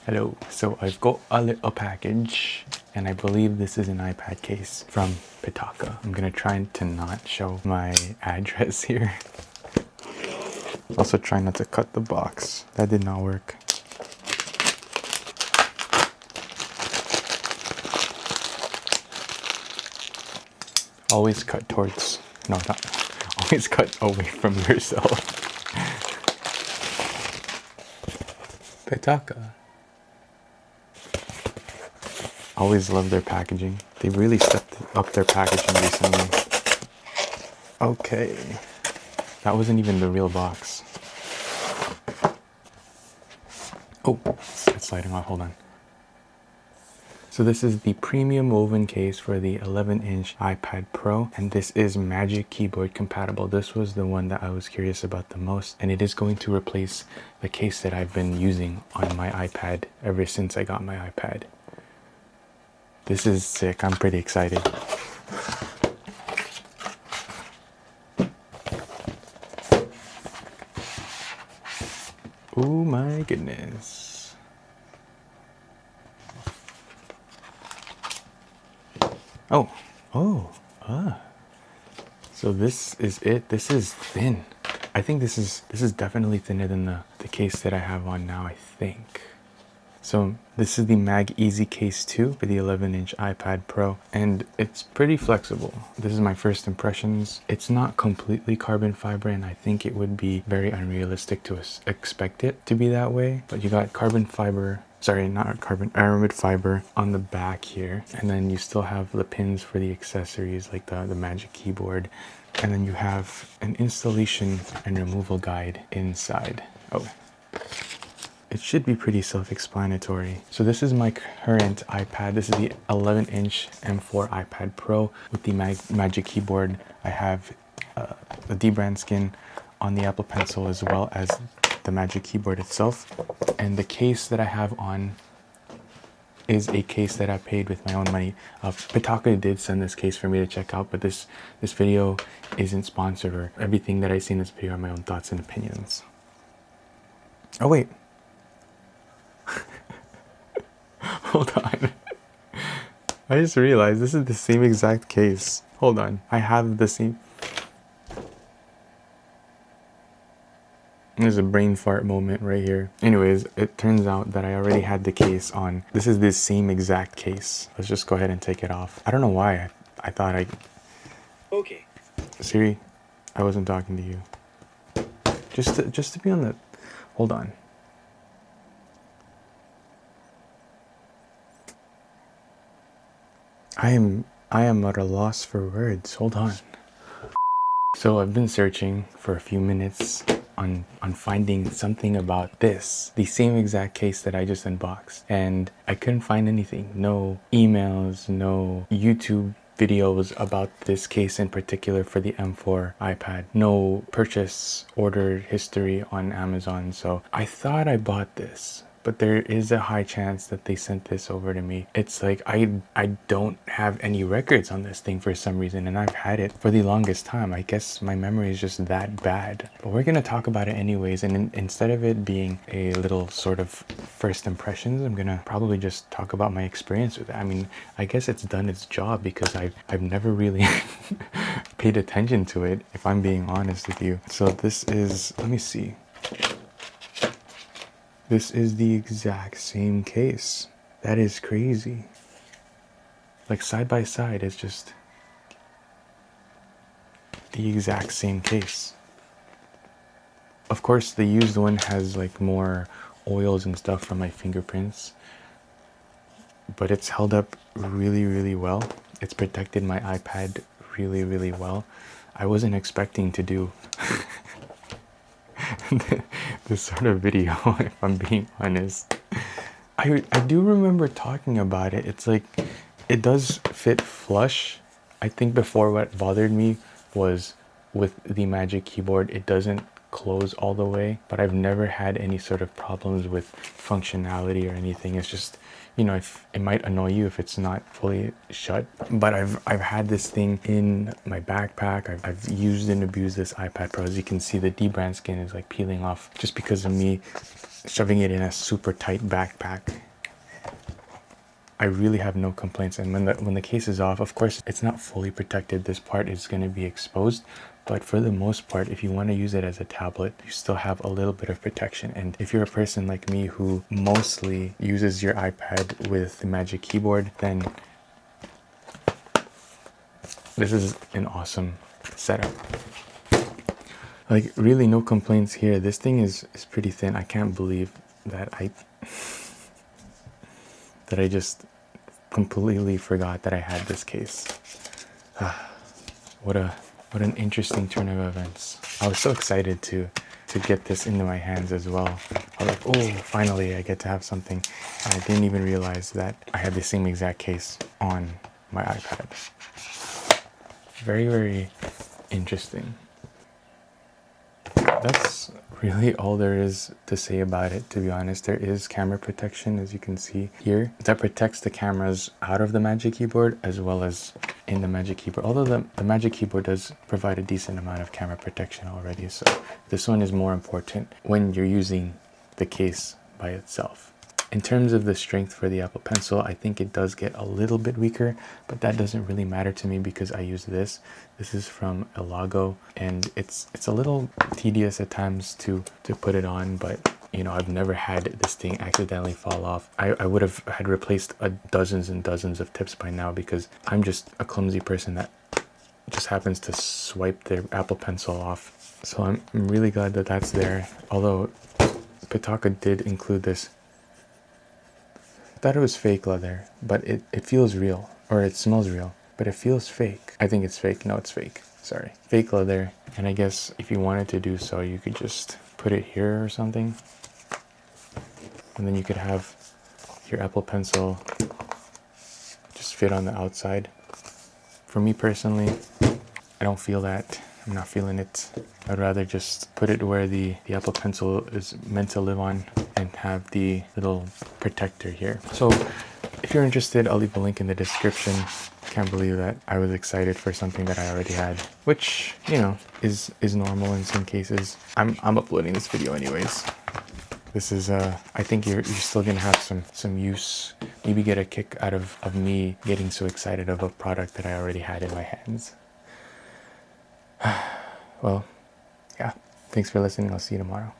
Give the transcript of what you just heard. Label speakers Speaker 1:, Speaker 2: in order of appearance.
Speaker 1: Hello, so I've got a little package and I believe this is an iPad case from Pitaka. I'm gonna try to not show my address here. Also try not to cut the box. That did not work. Always cut towards, no, not, always cut away from yourself. Pitaka. Always love their packaging. They really stepped up their packaging recently. Okay. That wasn't even the real box. Oh, it's sliding off, hold on. So this is the premium woven case for the 11-inch iPad Pro, and this is Magic Keyboard compatible. This was the one that I was curious about the most, and it is going to replace the case that I've been using on my iPad ever since I got my iPad. This is sick, I'm pretty excited. Oh my goodness. So this is it. This is thin. I think this is definitely thinner than the case that I have on now, I think. So this is the MagEZ Case 2 for the 11-inch iPad Pro, and it's pretty flexible. This is my first impressions. It's not completely carbon fiber, and I think it would be very unrealistic to expect it to be that way. But you got carbon fiber, sorry, not carbon, Aramid fiber on the back here. And then you still have the pins for the accessories like the Magic Keyboard. And then you have an installation and removal guide inside. Oh. It should be pretty self-explanatory. So this is my current iPad. This is the 11-inch M4 iPad Pro with the Magic Keyboard. I have the D-brand skin on the Apple Pencil as well as the Magic Keyboard itself. And the case that I have on is a case that I paid with my own money. Pitaka did send this case for me to check out, but this video isn't sponsored, or everything that I see in this video are my own thoughts and opinions. Oh wait. Hold on. I just realized this is the same exact case. Hold on. I have the same. There's a brain fart moment right here. Anyways, it turns out that I already had the case on. This is the same exact case. Let's just go ahead and take it off. I don't know why. I thought I... Okay. Siri, I wasn't talking to you. Just to be on the... Hold on. I am at a loss for words. Hold on. So I've been searching for a few minutes on finding something about this, the same exact case that I just unboxed, and I couldn't find anything. No emails, no YouTube videos about this case in particular for the M4 iPad, no purchase order history on Amazon. So I thought I bought this, but there is a high chance that they sent this over to me. It's like I don't have any records on this thing for some reason, and I've had it for the longest time. I guess my memory is just that bad. But we're gonna talk about it anyways, and instead of it being a little sort of first impressions, I'm gonna probably just talk about my experience with it. I mean, I guess it's done its job because I've never really paid attention to it, if I'm being honest with you. So this is, let me see. This is the exact same case. That is crazy. Like side by side, it's just the exact same case. Of course, the used one has like more oils and stuff from my fingerprints, but it's held up really, really well. It's protected my iPad really, really well. I wasn't expecting to do this sort of video, if I'm being honest. I do remember talking about it. It's like, it does fit flush. I think before what bothered me was with the Magic Keyboard, it doesn't close all the way, but I've never had any sort of problems with functionality or anything. It's just, you know, if it might annoy you if it's not fully shut, but I've had this thing in my backpack. I've used and abused this iPad Pro. As you can see, the D-brand skin is like peeling off just because of me shoving it in a super tight backpack. I really have no complaints. And when the case is off, of course, it's not fully protected. This part is going to be exposed, but for the most part, if you want to use it as a tablet, you still have a little bit of protection. And if you're a person like me who mostly uses your iPad with the Magic Keyboard, then this is an awesome setup. Like, really no complaints here. This thing is pretty thin. I can't believe that I just completely forgot that I had this case. What an interesting turn of events. I was so excited to get this into my hands as well. I was like, oh, finally I get to have something. And I didn't even realize that I had the same exact case on my iPad. Very, very interesting. That's really all there is to say about it, to be honest. There is camera protection, as you can see here, that protects the cameras out of the Magic Keyboard as well as in the Magic Keyboard. Although the Magic Keyboard does provide a decent amount of camera protection already, so this one is more important when you're using the case by itself. In terms of the strength for the Apple Pencil, I think it does get a little bit weaker, but that doesn't really matter to me because I use this. This is from Elago, and it's a little tedious at times to put it on, but you know, I've never had this thing accidentally fall off. I would have had replaced dozens and dozens of tips by now because I'm just a clumsy person that just happens to swipe their Apple Pencil off. So I'm really glad that that's there. Although Pitaka did include this. I thought it was fake leather, but it feels real, or it smells real, but it feels fake. I think it's fake. No, it's fake. Sorry. Fake leather. And I guess if you wanted to do so, you could just put it here or something. And then you could have your Apple Pencil just fit on the outside. For me personally, I don't feel that. I'm not feeling it. I'd rather just put it where the Apple Pencil is meant to live on and have the little protector here. So if you're interested, I'll leave a link in the description. Can't believe that I was excited for something that I already had, which, you know, is normal in some cases. I'm uploading this video anyways. This is I think you're still gonna have some use, maybe get a kick out of me getting so excited of a product that I already had in my hands. Well, yeah, thanks for listening. I'll see you tomorrow.